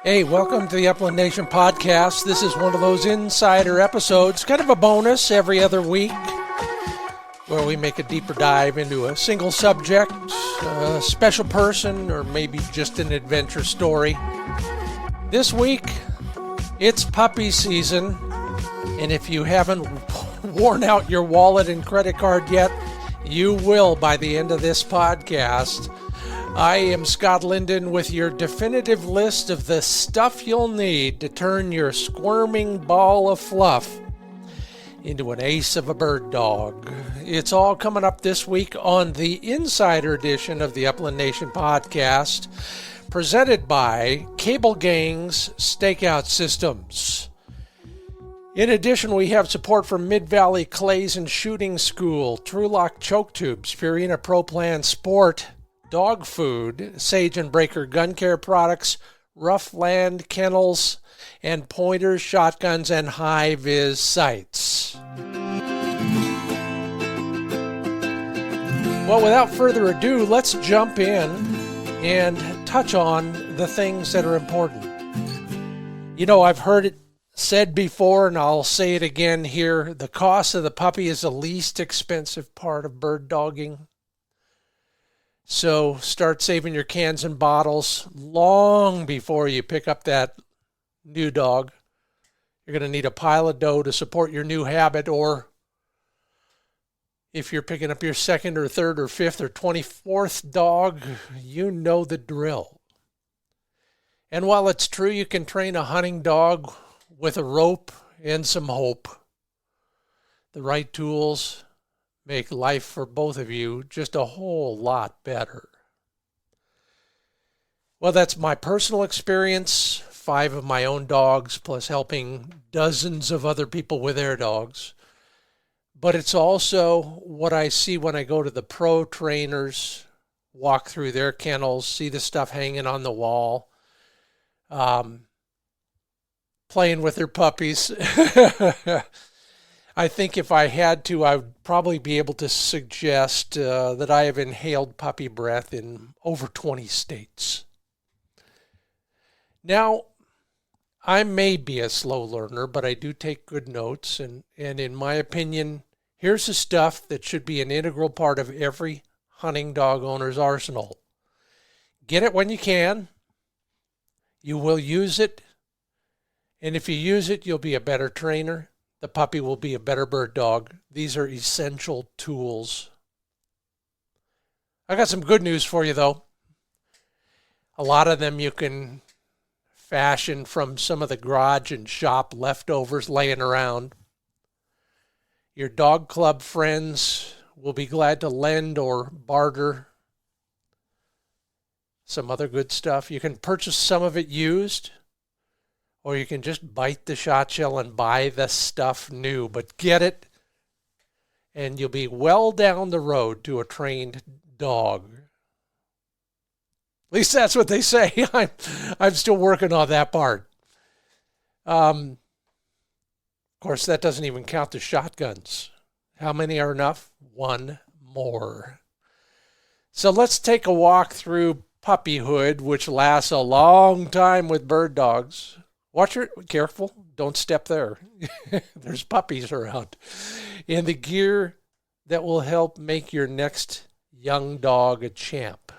Hey, welcome to the Upland Nation podcast. This is one of those insider episodes, kind of a bonus every other week, where we make a deeper dive into a single subject, a special person, or maybe just an adventure story. This week, it's puppy season, and if you haven't worn out your wallet and credit card yet, you will by the end of this podcast. I am Scott Linden with your definitive list of the stuff you'll need to turn your squirming ball of fluff into an ace of a bird dog. It's all coming up this week on the Insider edition of the Upland Nation podcast, presented by Cable Gang's Stakeout Systems. In addition, we have support from Mid-Valley Clays and Shooting School, Trulock Choke Tubes, Purina Pro Plan Sport, Dog Food, Sage and Breaker Gun Care Products, Roughland Kennels, and Pointers, Shotguns, and High-Vis Sights. Well, without further ado, let's jump in and touch on the things that are important. You know, I've heard it said before, and I'll say it again here, the cost of the puppy is the least expensive part of bird dogging. So start saving your cans and bottles long before you pick up that new dog. You're going to need a pile of dough to support your new habit, or if you're picking up your second or third or fifth or 24th dog, you know the drill. And while it's true you can train a hunting dog with a rope and some hope, the right tools make life for both of you just a whole lot better. Well, that's my personal experience, 5 of my own dogs, plus helping dozens of other people with their dogs. But it's also what I see when I go to the pro trainers, walk through their kennels, see the stuff hanging on the wall, playing with their puppies. I think if I had to, I would probably be able to suggest that I have inhaled puppy breath in over 20 states. Now, I may be a slow learner, but I do take good notes, and in my opinion, here's the stuff that should be an integral part of every hunting dog owner's arsenal. Get it when you can. You will use it, and if you use it, you'll be a better trainer. The puppy will be a better bird dog. These are essential tools. I got some good news for you, though. A lot of them you can fashion from some of the garage and shop leftovers laying around. Your dog club friends will be glad to lend or barter some other good stuff. You can purchase some of it used, or you can just bite the shot shell and buy the stuff new. But get it, and you'll be well down the road to a trained dog. At least that's what they say. I'm still working on that part. Of course, that doesn't even count the shotguns. How many are enough? 1 more. So let's take a walk through puppyhood, which lasts a long time with bird dogs. Careful, don't step there. There's puppies around. And the gear that will help make your next young dog a champ.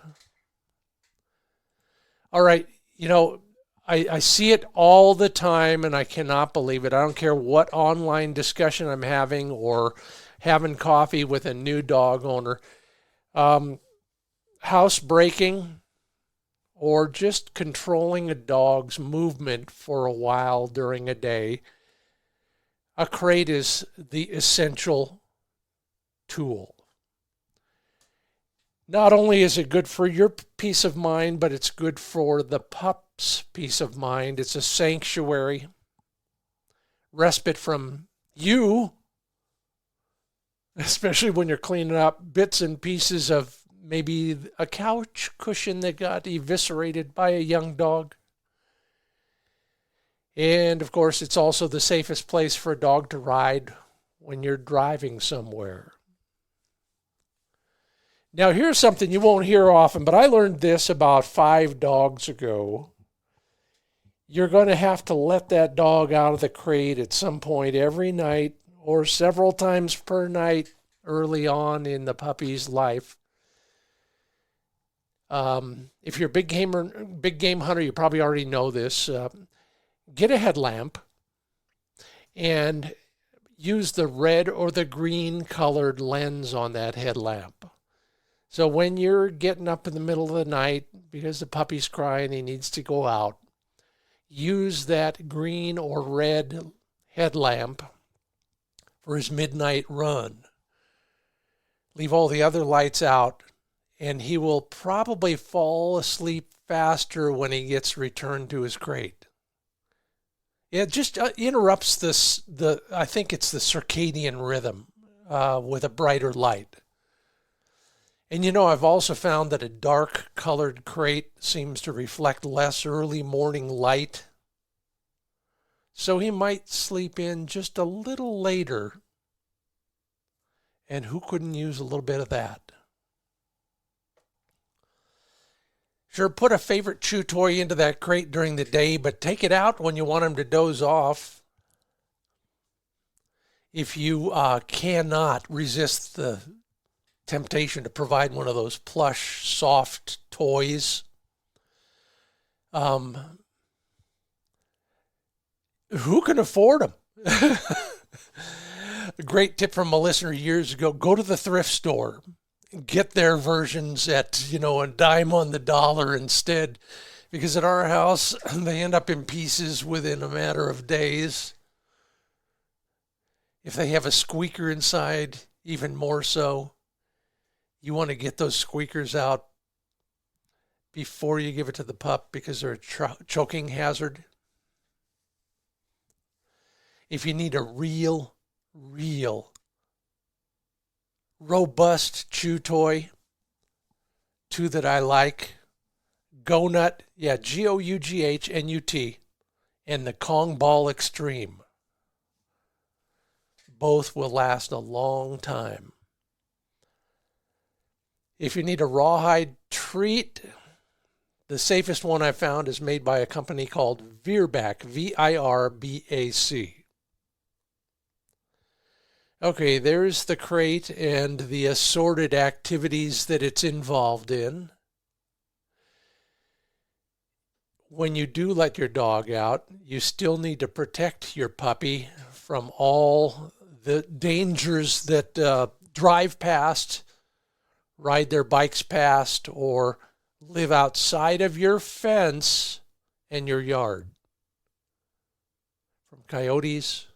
All right, you know, I see it all the time, and I cannot believe it. I don't care what online discussion I'm having or having coffee with a new dog owner. Housebreaking, or just controlling a dog's movement for a while during a day, a crate is the essential tool. Not only is it good for your peace of mind, but it's good for the pup's peace of mind. It's a sanctuary, respite from you, especially when you're cleaning up bits and pieces of maybe a couch cushion that got eviscerated by a young dog. And of course, it's also the safest place for a dog to ride when you're driving somewhere. Now, here's something you won't hear often, but I learned this about 5 dogs ago. You're going to have to let that dog out of the crate at some point every night or several times per night early on in the puppy's life. If you're a big game hunter, you probably already know this. Get a headlamp and use the red or the green colored lens on that headlamp. So when you're getting up in the middle of the night because the puppy's crying, he needs to go out, use that green or red headlamp for his midnight run. Leave all the other lights out, and he will probably fall asleep faster when he gets returned to his crate. It just interrupts I think it's the circadian rhythm with a brighter light. And I've also found that a dark colored crate seems to reflect less early morning light. So he might sleep in just a little later. And who couldn't use a little bit of that? Sure, put a favorite chew toy into that crate during the day, but take it out when you want him to doze off. If you cannot resist the temptation to provide one of those plush, soft toys, who can afford them? A great tip from a listener years ago: go to the thrift store, get their versions at a dime on the dollar instead, because at our house they end up in pieces within a matter of days. If they have a squeaker inside, even more so. You want to get those squeakers out before you give it to the pup because they're a choking hazard. If you need a real robust chew toy, two that I like, GoNut, GOUGHNUT, and the Kong Ball Extreme. Both will last a long time. If you need a rawhide treat, the safest one I found is made by a company called Virbac, VIRBAC. Okay, there's the crate and the assorted activities that it's involved in. When you do let your dog out, you still need to protect your puppy from all the dangers that drive past, ride their bikes past, or live outside of your fence and your yard. From coyotes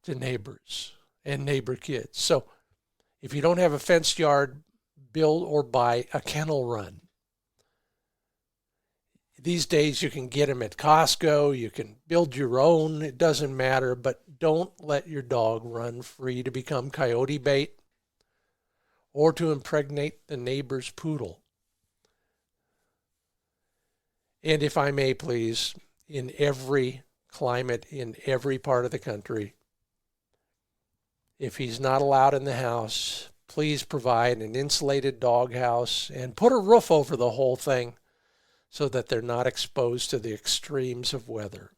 to neighbors and neighbor kids. So if you don't have a fenced yard, build or buy a kennel run. These days you can get them at Costco, you can build your own, it doesn't matter, but don't let your dog run free to become coyote bait or to impregnate the neighbor's poodle. And if I may please, in every climate, in every part of the country, if he's not allowed in the house, please provide an insulated dog house and put a roof over the whole thing so that they're not exposed to the extremes of weather.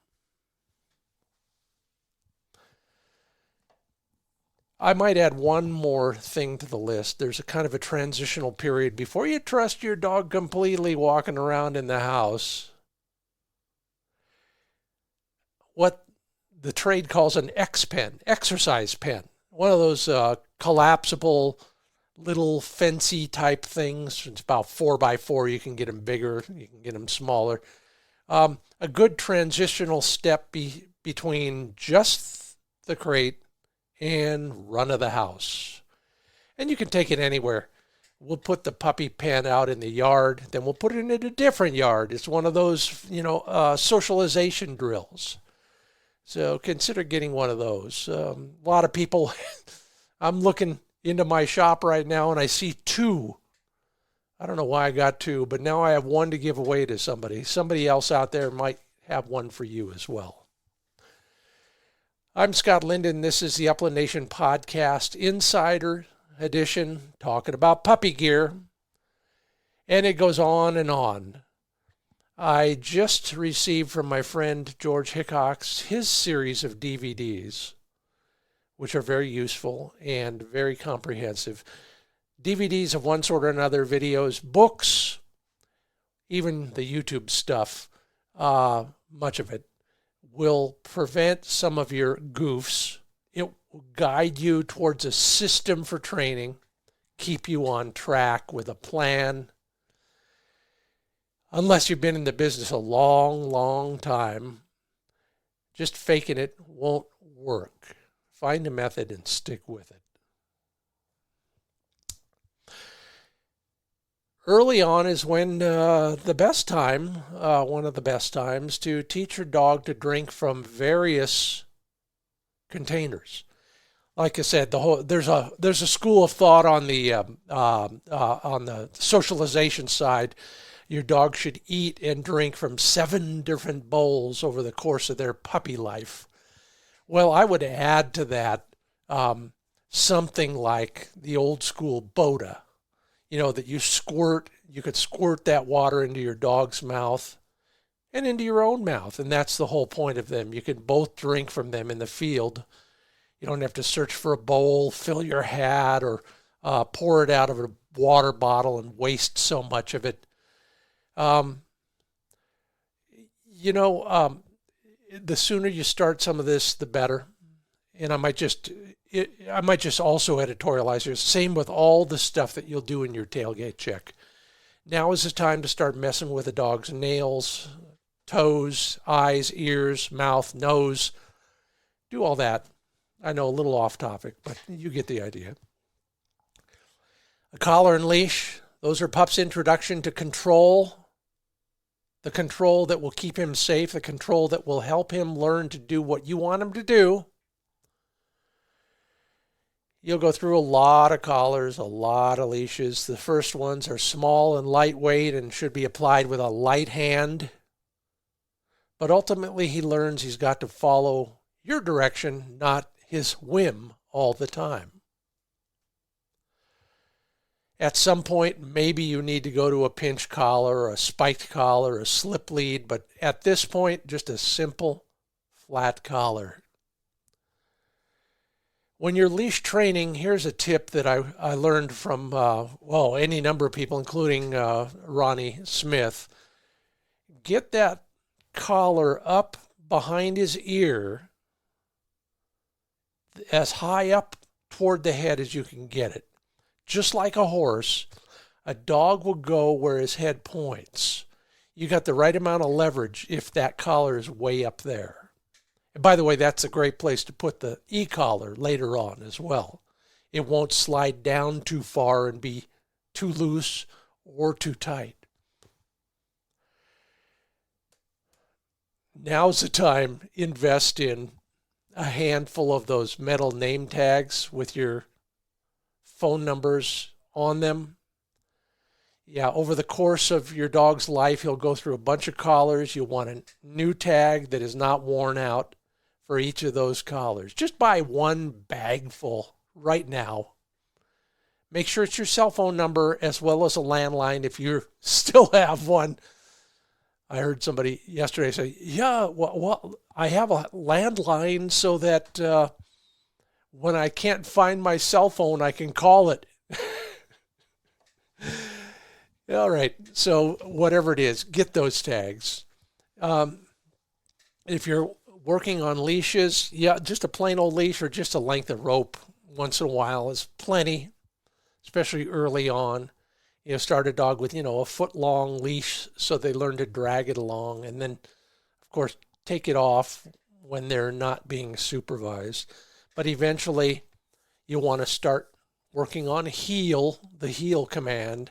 I might add one more thing to the list. There's a kind of a transitional period before you trust your dog completely walking around in the house. What the trade calls an X-pen, exercise pen. One of those collapsible little fancy type things. It's about 4x4. You can get them bigger. You can get them smaller. A good transitional step between just the crate and run of the house. And you can take it anywhere. We'll put the puppy pen out in the yard. Then we'll put it in a different yard. It's one of those, socialization drills. So consider getting one of those. A lot of people, I'm looking into my shop right now and I see two. I don't know why I got two, but now I have one to give away to somebody. Somebody else out there might have one for you as well. I'm Scott Linden. This is the Upland Nation Podcast Insider Edition, talking about puppy gear. And it goes on and on. I just received from my friend George Hickox his series of DVDs, which are very useful and very comprehensive. DVDs of one sort or another, videos, books, even the YouTube stuff, much of it will prevent some of your goofs. It will guide you towards a system for training, keep you on track with a plan. Unless you've been in the business a long, long time, just faking it won't work. Find a method and stick with it. Early on is when the best time, one of the best times, to teach your dog to drink from various containers. Like I said, there's a school of thought on the socialization side. Your dog should eat and drink from 7 different bowls over the course of their puppy life. Well, I would add to that something like the old school Boda. That you could squirt that water into your dog's mouth and into your own mouth. And that's the whole point of them. You can both drink from them in the field. You don't have to search for a bowl, fill your hat, or pour it out of a water bottle and waste so much of it. The sooner you start some of this, the better. And I might just also editorialize here. Same with all the stuff that you'll do in your tailgate check. Now is the time to start messing with a dog's nails, toes, eyes, ears, mouth, nose. Do all that. I know, a little off topic, but you get the idea. A collar and leash. Those are pup's introduction to control. The control that will keep him safe, the control that will help him learn to do what you want him to do. You'll go through a lot of collars, a lot of leashes. The first ones are small and lightweight and should be applied with a light hand. But ultimately, he learns he's got to follow your direction, not his whim all the time. At some point, maybe you need to go to a pinch collar, or a spiked collar, or a slip lead, but at this point, just a simple flat collar. When you're leash training, here's a tip that I learned from, any number of people, including Ronnie Smith. Get that collar up behind his ear, as high up toward the head as you can get it. Just like a horse, a dog will go where his head points. You got the right amount of leverage if that collar is way up there. And by the way, that's a great place to put the e-collar later on as well. It won't slide down too far and be too loose or too tight. Now's the time, invest in a handful of those metal name tags with your phone numbers on them. Yeah, over the course of your dog's life, he'll go through a bunch of collars. You'll want a new tag that is not worn out for each of those collars. Just buy one bag full right now. Make sure it's your cell phone number as well as a landline if you still have one. I heard somebody yesterday say, yeah, well, I have a landline so that when I can't find my cell phone, I can call it. All right. So whatever it is, get those tags. If you're working on leashes, yeah, just a plain old leash or just a length of rope once in a while is plenty, especially early on. Start a dog with, a foot-long leash so they learn to drag it along. And then, of course, take it off when they're not being supervised. But eventually, you want to start working on the heel command.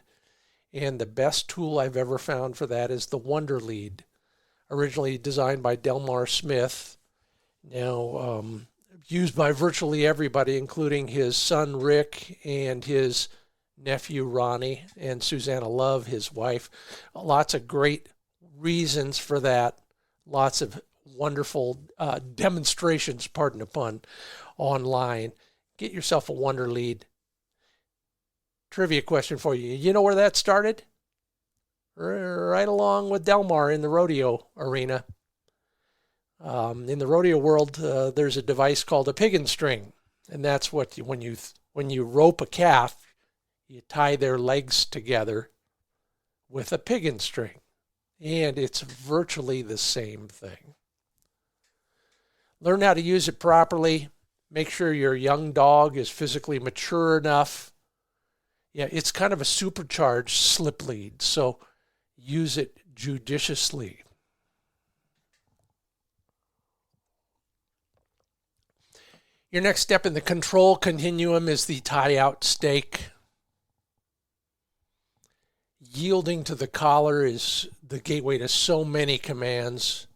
And the best tool I've ever found for that is the Wonder Lead, originally designed by Delmar Smith, now used by virtually everybody, including his son Rick and his nephew Ronnie and Susanna Love, his wife. Lots of great reasons for that. Lots of wonderful demonstrations, pardon the pun, online. Get yourself a Wonder Lead. Trivia question for you. You know where that started? right along with Delmar in the rodeo arena. In the rodeo world, there's a device called a pig and string, and that's what when you rope a calf, you tie their legs together with a pig and string, and it's virtually the same thing. Learn how to use it properly. Make sure your young dog is physically mature enough. Yeah, it's kind of a supercharged slip lead, so use it judiciously. Your next step in the control continuum is the tie-out stake. Yielding to the collar is the gateway to so many commands.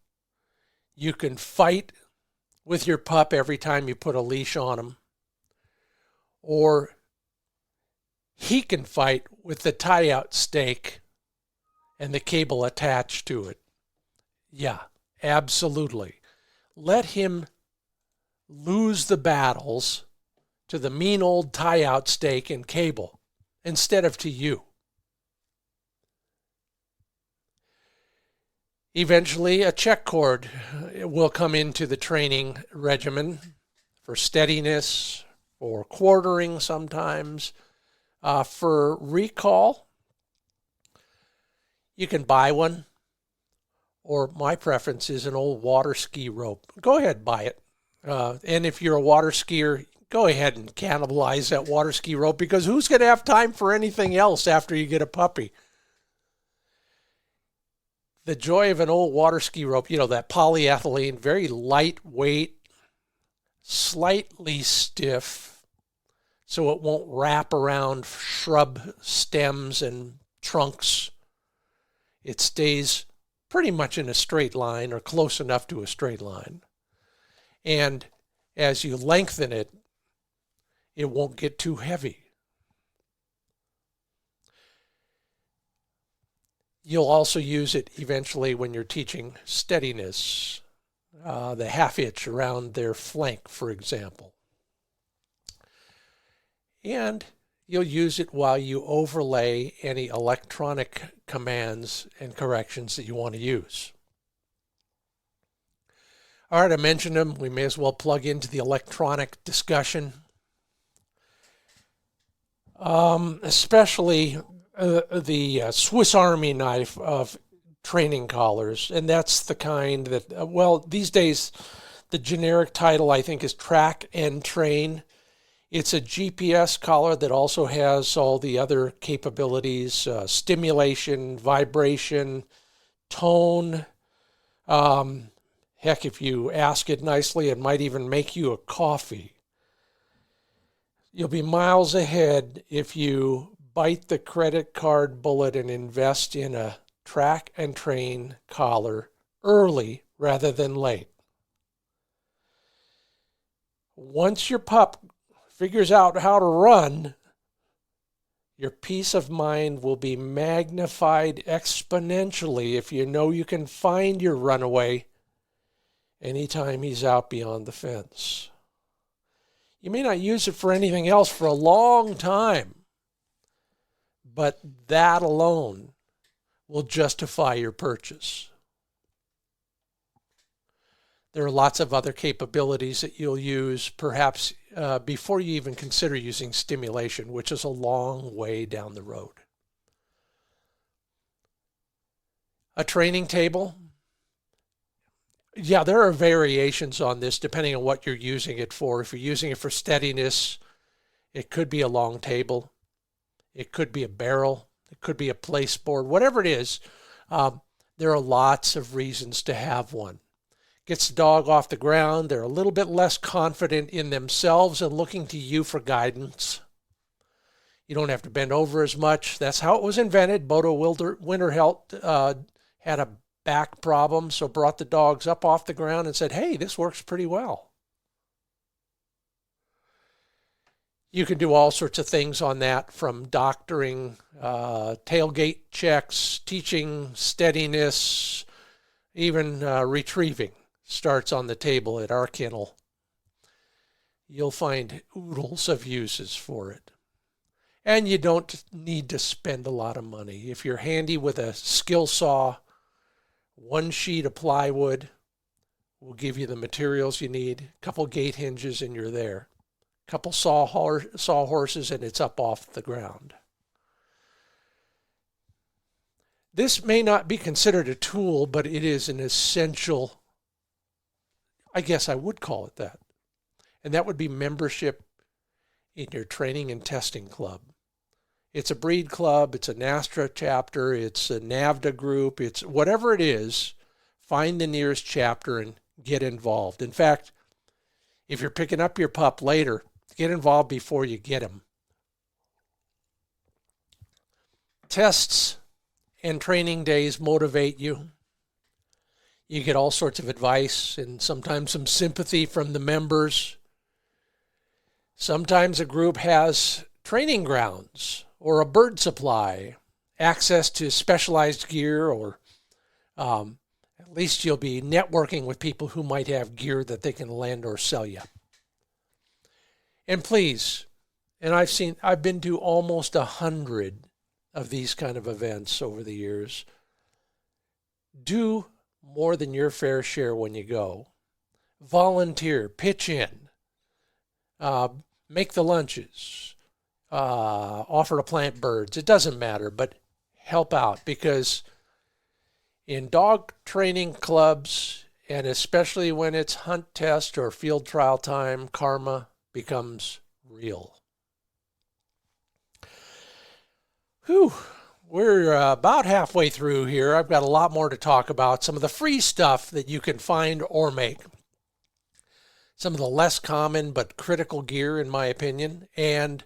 You can fight with your pup every time you put a leash on him, or he can fight with the tie-out stake and the cable attached to it. Yeah, absolutely. Let him lose the battles to the mean old tie-out stake and cable instead of to you. Eventually, a check cord will come into the training regimen for steadiness, for quartering sometimes, for recall. You can buy one, or my preference is an old water ski rope. Go ahead, buy it. And if you're a water skier, go ahead and cannibalize that water ski rope, because who's going to have time for anything else after you get a puppy? The joy of an old water ski rope, that polyethylene, very lightweight, slightly stiff, so it won't wrap around shrub stems and trunks. It stays pretty much in a straight line, or close enough to a straight line. And as you lengthen it, it won't get too heavy. You'll also use it eventually when you're teaching steadiness, the half hitch around their flank, for example. And you'll use it while you overlay any electronic commands and corrections that you want to use. All right, I mentioned them. We may as well plug into the electronic discussion. Especially the Swiss Army knife of training collars. And that's the kind that, these days, the generic title, I think, is Track and Train. It's a GPS collar that also has all the other capabilities, stimulation, vibration, tone. Heck, if you ask it nicely, it might even make you a coffee. You'll be miles ahead if you bite the credit card bullet and invest in a Track and Train collar early rather than late. Once your pup figures out how to run, your peace of mind will be magnified exponentially if you know you can find your runaway anytime he's out beyond the fence. You may not use it for anything else for a long time, but that alone will justify your purchase. There are lots of other capabilities that you'll use, perhaps before you even consider using stimulation, which is a long way down the road. A training table. Yeah, there are variations on this depending on what you're using it for. If you're using it for steadiness, it could be a long table. It could be a barrel. It could be a place board. Whatever it is, there are lots of reasons to have one. Gets the dog off the ground. They're a little bit less confident in themselves and looking to you for guidance. You don't have to bend over as much. That's how it was invented. Bodo Winterhelt had a back problem, so brought the dogs up off the ground and said, hey, this works pretty well. You can do all sorts of things on that, from doctoring, tailgate checks, teaching steadiness, even retrieving starts on the table at our kennel. You'll find oodles of uses for it. And you don't need to spend a lot of money. If you're handy with a skill saw, one sheet of plywood will give you the materials you need, a couple gate hinges, and you're there. A couple saw horses, and it's up off the ground. This may not be considered a tool, but it is an essential, I guess I would call it that. And that would be membership in your training and testing club. It's a breed club, it's a NASTRA chapter, it's a NAVDA group, it's whatever it is, find the nearest chapter and get involved. In fact, if you're picking up your pup later, get involved before you get him. Tests and training days motivate you. You get all sorts of advice and sometimes some sympathy from the members. Sometimes a group has training grounds or a bird supply, access to specialized gear, or at least you'll be networking with people who might have gear that they can lend or sell you. And please, and I've been to almost 100 of these kind of events over the years. Do more than your fair share when you go. Volunteer, pitch in, make the lunches, offer to plant birds. It doesn't matter, but help out, because in dog training clubs, and especially when it's hunt test or field trial time, karma becomes real. Whew, we're about halfway through here. I've got a lot more to talk about. Some of the free stuff that you can find or make. Some of the less common but critical gear, in my opinion, and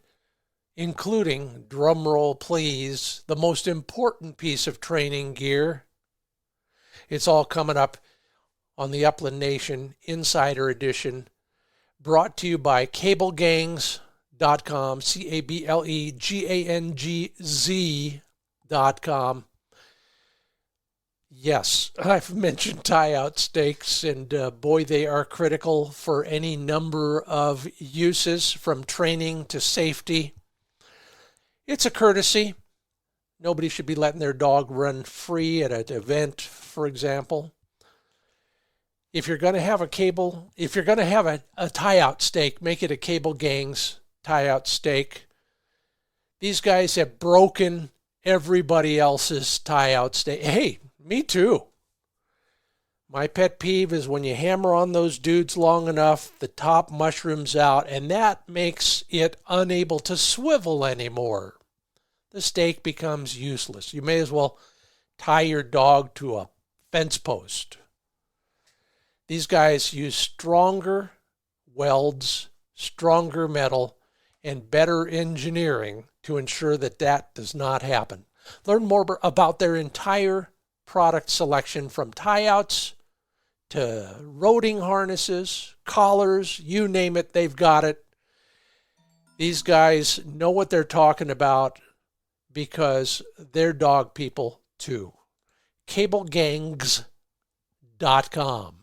including, drumroll please, the most important piece of training gear. It's all coming up on the Upland Nation Insider Edition, brought to you by cablegangs.com, cablegangz.com. Yes, I've mentioned tie-out stakes, and boy, they are critical for any number of uses, from training to safety. It's a courtesy. Nobody should be letting their dog run free at an event, for example. If you're going to have a tie-out stake, make it a Cable Gangs tie-out stake. These guys have broken everybody else's tie-out stake. Hey, me too. My pet peeve is when you hammer on those dudes long enough, the top mushrooms out, and that makes it unable to swivel anymore. The stake becomes useless. You may as well tie your dog to a fence post. These guys use stronger welds, stronger metal, and better engineering to ensure that that does not happen. Learn more about their entire product selection, from tie-outs to roding harnesses, collars, you name it, they've got it. These guys know what they're talking about because they're dog people too. cablegangs.com.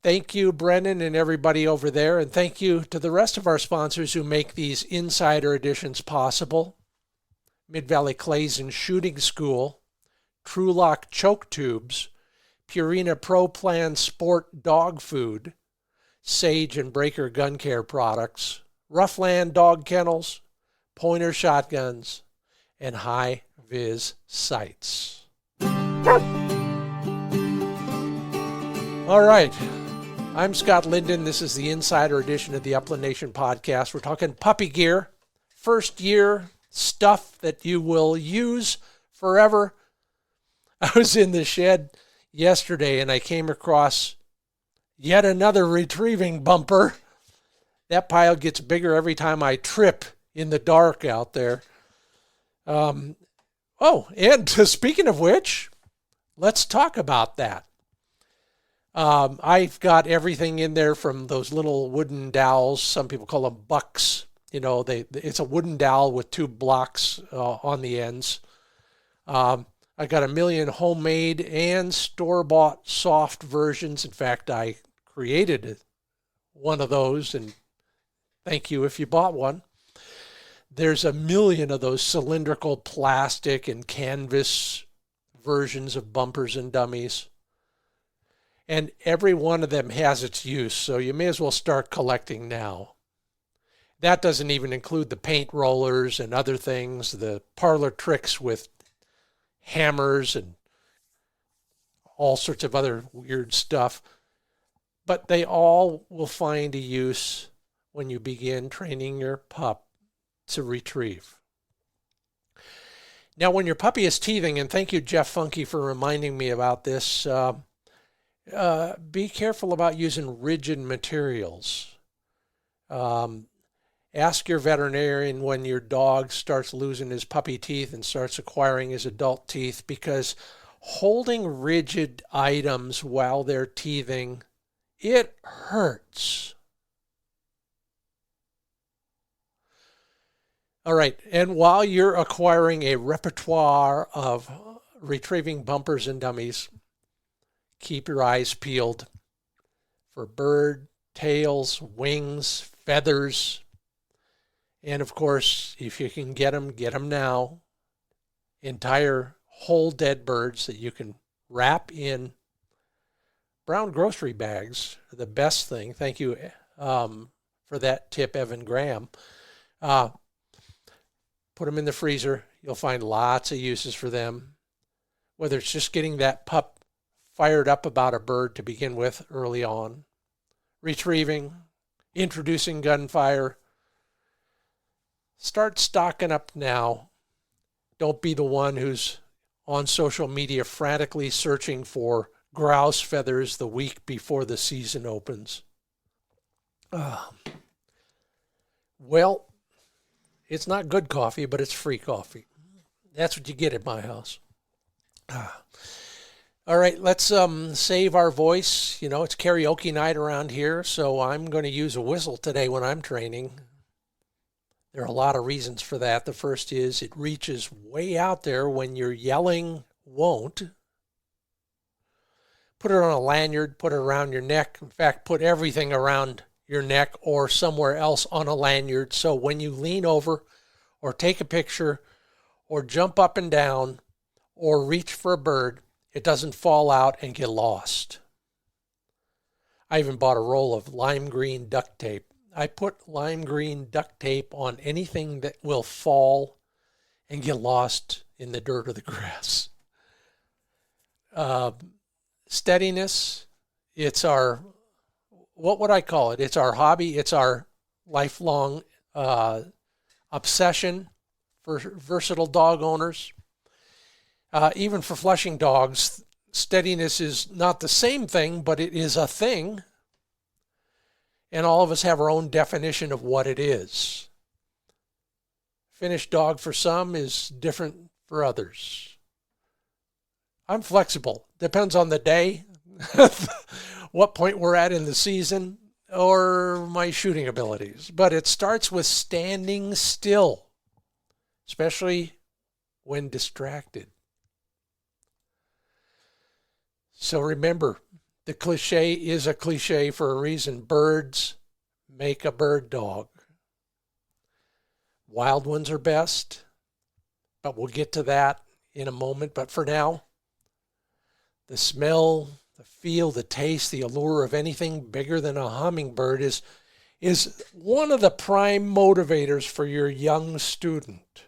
Thank you, Brennan, and everybody over there. And thank you to the rest of our sponsors who make these Insider Editions possible. Mid-Valley Clays and Shooting School, Trulock Choke Tubes, Purina Pro Plan Sport Dog Food, Sage and Breaker Gun Care Products, Roughland Dog Kennels, Pointer Shotguns, and High Vis Sights. All right. I'm Scott Linden. This is the Insider Edition of the Upland Nation podcast. We're talking puppy gear, first year stuff that you will use forever. I was in the shed yesterday and I came across yet another retrieving bumper. That pile gets bigger every time I trip in the dark out there. And speaking of which, let's talk about that. I've got everything in there from those little wooden dowels. Some people call them bucks. You know, it's a wooden dowel with two blocks on the ends. I got a million homemade and store-bought soft versions. In fact, I created one of those, and thank you if you bought one. There's a million of those cylindrical plastic and canvas versions of bumpers and dummies. And every one of them has its use, so you may as well start collecting now. That doesn't even include the paint rollers and other things, the parlor tricks with hammers and all sorts of other weird stuff. But they all will find a use when you begin training your pup to retrieve. Now, when your puppy is teething, and thank you, Jeff Funky, for reminding me about this, be careful about using rigid materials. Ask your veterinarian when your dog starts losing his puppy teeth and starts acquiring his adult teeth, because holding rigid items while they're teething, it hurts. All right, and while you're acquiring a repertoire of retrieving bumpers and dummies, keep your eyes peeled for bird tails, wings, feathers, and of course, if you can get them now. Entire whole dead birds that you can wrap in brown grocery bags are the best thing. Thank you for that tip, Evan Graham. Put them in the freezer. You'll find lots of uses for them, whether it's just getting that pup fired up about a bird to begin with early on, retrieving, introducing gunfire. Start stocking up now. Don't be the one who's on social media frantically searching for grouse feathers the week before the season opens. Well, it's not good coffee, but it's free coffee. That's what you get at my house. All right, let's save our voice. You know, it's karaoke night around here, so I'm going to use a whistle today when I'm training. There are a lot of reasons for that. The first is it reaches way out there when your yelling won't. Put it on a lanyard, put it around your neck. In fact, put everything around your neck or somewhere else on a lanyard, so when you lean over or take a picture or jump up and down or reach for a bird, it doesn't fall out and get lost. I even bought a roll of lime green duct tape. I put lime green duct tape on anything that will fall and get lost in the dirt or the grass. Steadiness, it's our, what would I call it? It's our hobby. It's our lifelong obsession for versatile dog owners. Even for flushing dogs, steadiness is not the same thing, but it is a thing. And all of us have our own definition of what it is. Finished dog for some is different for others. I'm flexible. Depends on the day, what point we're at in the season, or my shooting abilities. But it starts with standing still, especially when distracted. So remember, the cliche is a cliche for a reason. Birds make a bird dog. Wild ones are best, but we'll get to that in a moment. But for now, the smell, the feel, the taste, the allure of anything bigger than a hummingbird is one of the prime motivators for your young student.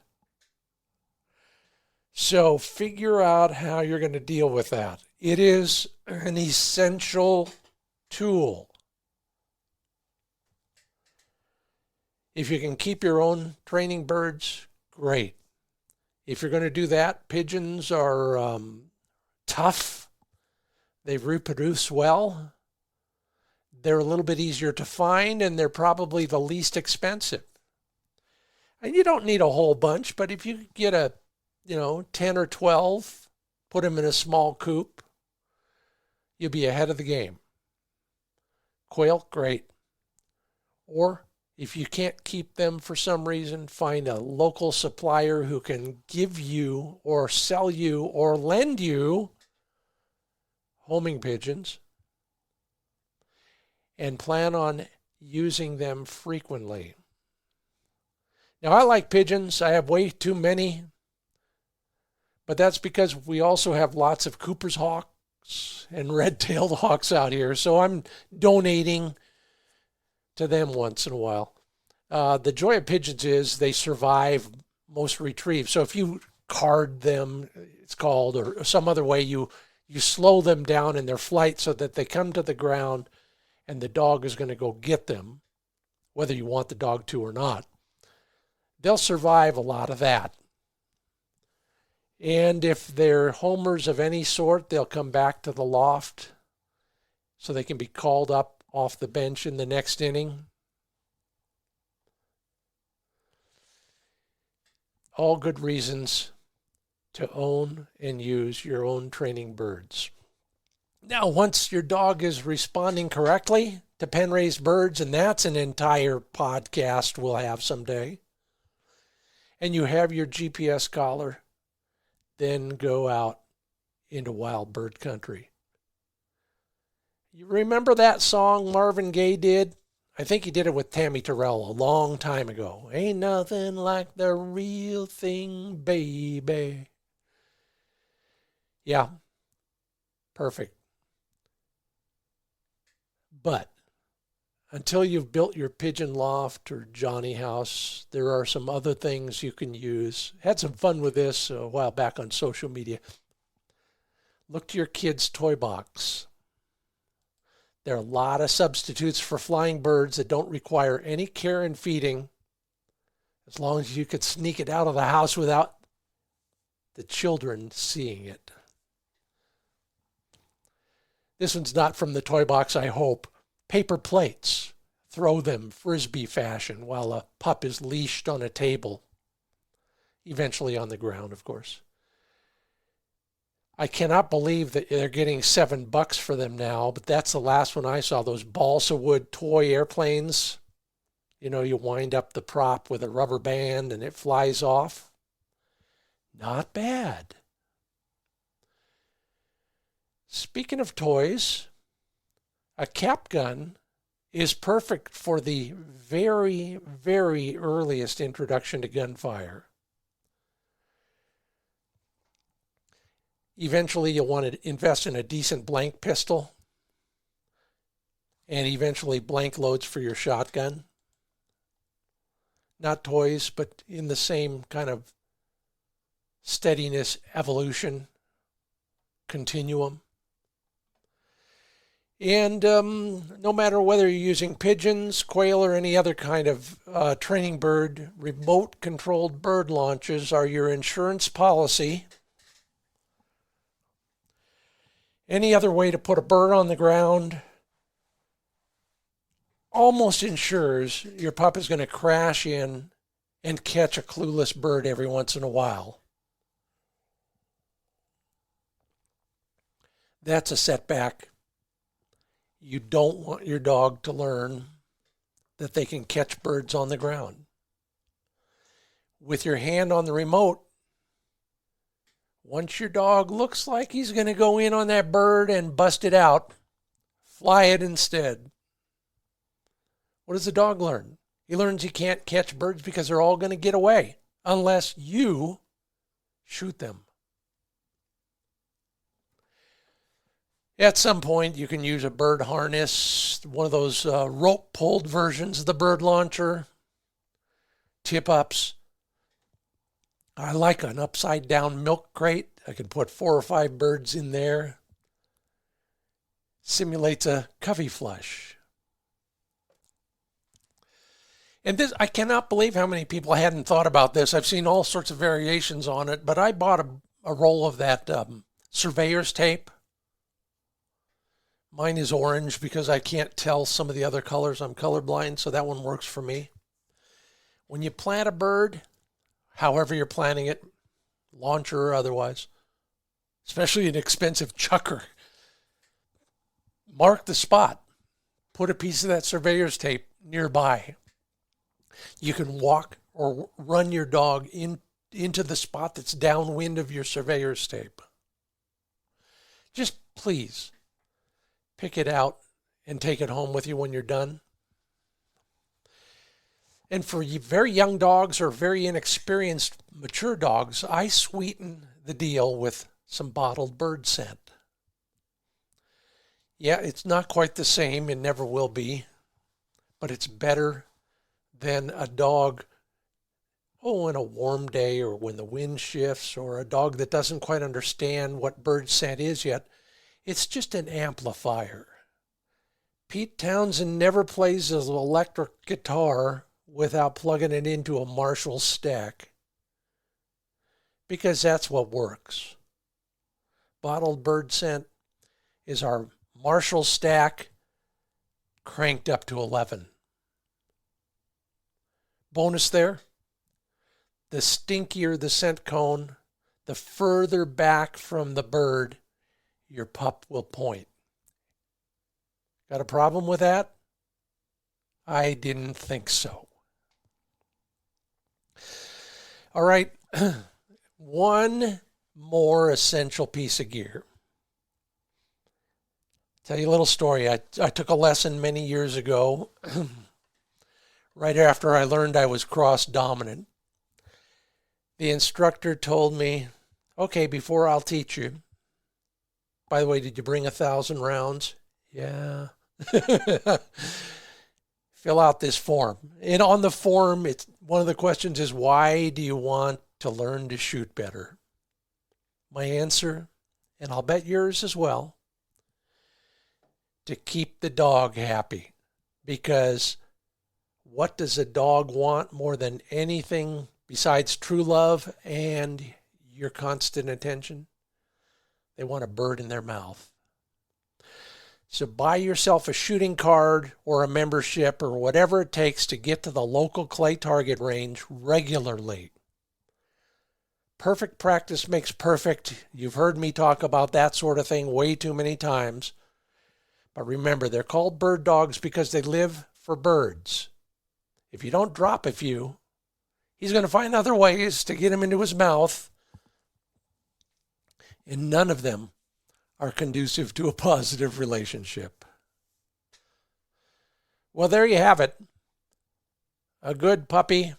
So figure out how you're going to deal with that. It is an essential tool. If you can keep your own training birds, great. If you're going to do that, pigeons are tough. They reproduce well. They're a little bit easier to find, and they're probably the least expensive. And you don't need a whole bunch, but if you get 10 or 12, put them in a small coop, you'll be ahead of the game. Quail, great. Or if you can't keep them for some reason, find a local supplier who can give you or sell you or lend you homing pigeons, and plan on using them frequently. Now, I like pigeons. I have way too many, but that's because we also have lots of Cooper's hawks and red-tailed hawks out here, so I'm donating to them once in a while. The joy of pigeons is they survive most retrieves. So if you card them, it's called, or some other way, you slow them down in their flight so that they come to the ground and the dog is going to go get them, whether you want the dog to or not. They'll survive a lot of that. And if they're homers of any sort, they'll come back to the loft so they can be called up off the bench in the next inning. All good reasons to own and use your own training birds. Now, once your dog is responding correctly to pen-raised birds, and that's an entire podcast we'll have someday, and you have your GPS collar, then go out into wild bird country. You remember that song Marvin Gaye did? I think he did it with Tammy Terrell a long time ago. Ain't nothing like the real thing, baby. Yeah, perfect. But until you've built your pigeon loft or Johnny house, there are some other things you can use. Had some fun with this a while back on social media. Look to your kid's toy box. There are a lot of substitutes for flying birds that don't require any care and feeding, as long as you could sneak it out of the house without the children seeing it. This one's not from the toy box, I hope. Paper plates. Throw them frisbee fashion while a pup is leashed on a table. Eventually on the ground, of course. I cannot believe that they're getting $7 for them now, but that's the last one I saw. Those balsa wood toy airplanes. You know, you wind up the prop with a rubber band and it flies off. Not bad. Speaking of toys, a cap gun is perfect for the very, very earliest introduction to gunfire. Eventually, you'll want to invest in a decent blank pistol and eventually blank loads for your shotgun. Not toys, but in the same kind of steadiness evolution continuum. And no matter whether you're using pigeons, quail, or any other kind of training bird, remote-controlled bird launches are your insurance policy. Any other way to put a bird on the ground almost ensures your pup is going to crash in and catch a clueless bird every once in a while. That's a setback. You don't want your dog to learn that they can catch birds on the ground. With your hand on the remote, once your dog looks like he's going to go in on that bird and bust it out, fly it instead. What does the dog learn? He learns he can't catch birds because they're all going to get away unless you shoot them. At some point, you can use a bird harness, one of those rope-pulled versions of the bird launcher, tip-ups. I like an upside-down milk crate. I can put 4 or 5 birds in there. Simulates a covey flush. And this, I cannot believe how many people hadn't thought about this. I've seen all sorts of variations on it, but I bought a roll of that surveyor's tape. Mine is orange because I can't tell some of the other colors. I'm colorblind, so that one works for me. When you plant a bird, however you're planting it, launcher or otherwise, especially an expensive chucker, mark the spot. Put a piece of that surveyor's tape nearby. You can walk or run your dog into the spot that's downwind of your surveyor's tape. Just please pick it out and take it home with you when you're done. And for very young dogs or very inexperienced mature dogs, I sweeten the deal with some bottled bird scent. Yeah, it's not quite the same, it never will be, but it's better than a dog, on a warm day or when the wind shifts, or a dog that doesn't quite understand what bird scent is yet. It's just an amplifier. Pete Townsend never plays his electric guitar without plugging it into a Marshall stack, because that's what works. Bottled bird scent is our Marshall stack cranked up to 11. Bonus there, the stinkier the scent cone, the further back from the bird your pup will point. Got a problem with that? I didn't think so. All right, one more essential piece of gear. Tell you a little story. I took a lesson many years ago, right after I learned I was cross-dominant. The instructor told me, okay, before I'll teach you, by the way, did you bring 1,000 rounds? Yeah. Fill out this form. And on the form, it's one of the questions is, why do you want to learn to shoot better? My answer, and I'll bet yours as well, to keep the dog happy. Because what does a dog want more than anything besides true love and your constant attention? They want a bird in their mouth. So buy yourself a shooting card or a membership or whatever it takes to get to the local clay target range regularly. Perfect practice makes perfect. You've heard me talk about that sort of thing way too many times. But remember, they're called bird dogs because they live for birds. If you don't drop a few, he's going to find other ways to get them into his mouth. And none of them are conducive to a positive relationship. Well, there you have it. A good puppy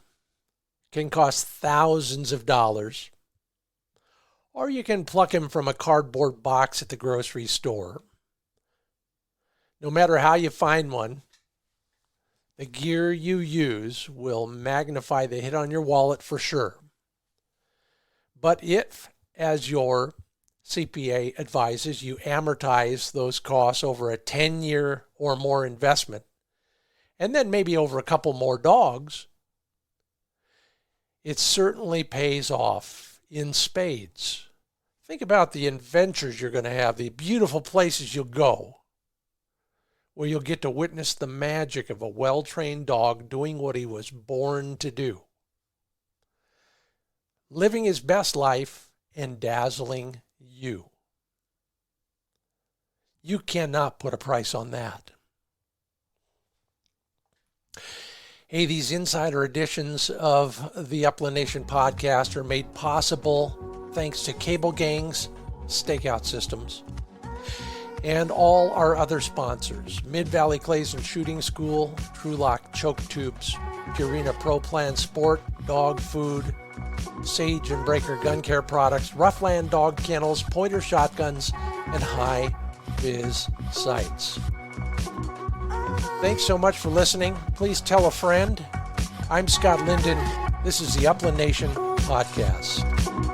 can cost thousands of dollars, or you can pluck him from a cardboard box at the grocery store. No matter how you find one, the gear you use will magnify the hit on your wallet for sure. But if, as your CPA advises, you amortize those costs over a 10-year or more investment, and then maybe over a couple more dogs, it certainly pays off in spades. Think about the adventures you're going to have, the beautiful places you'll go, where you'll get to witness the magic of a well-trained dog doing what he was born to do. Living his best life and dazzling you. You cannot put a price on that. Hey, these insider editions of the Upland Nation podcast are made possible thanks to Cable Gang's Stakeout Systems and all our other sponsors: Mid-Valley Clays and Shooting School, TruLock Choke Tubes, Purina Pro Plan Sport, Dog Food, Sage and Breaker Gun Care Products, Roughland Dog Kennels, Pointer Shotguns, and High Viz Sights. Thanks so much for listening. Please tell a friend. I'm Scott Linden. This is the Upland Nation Podcast.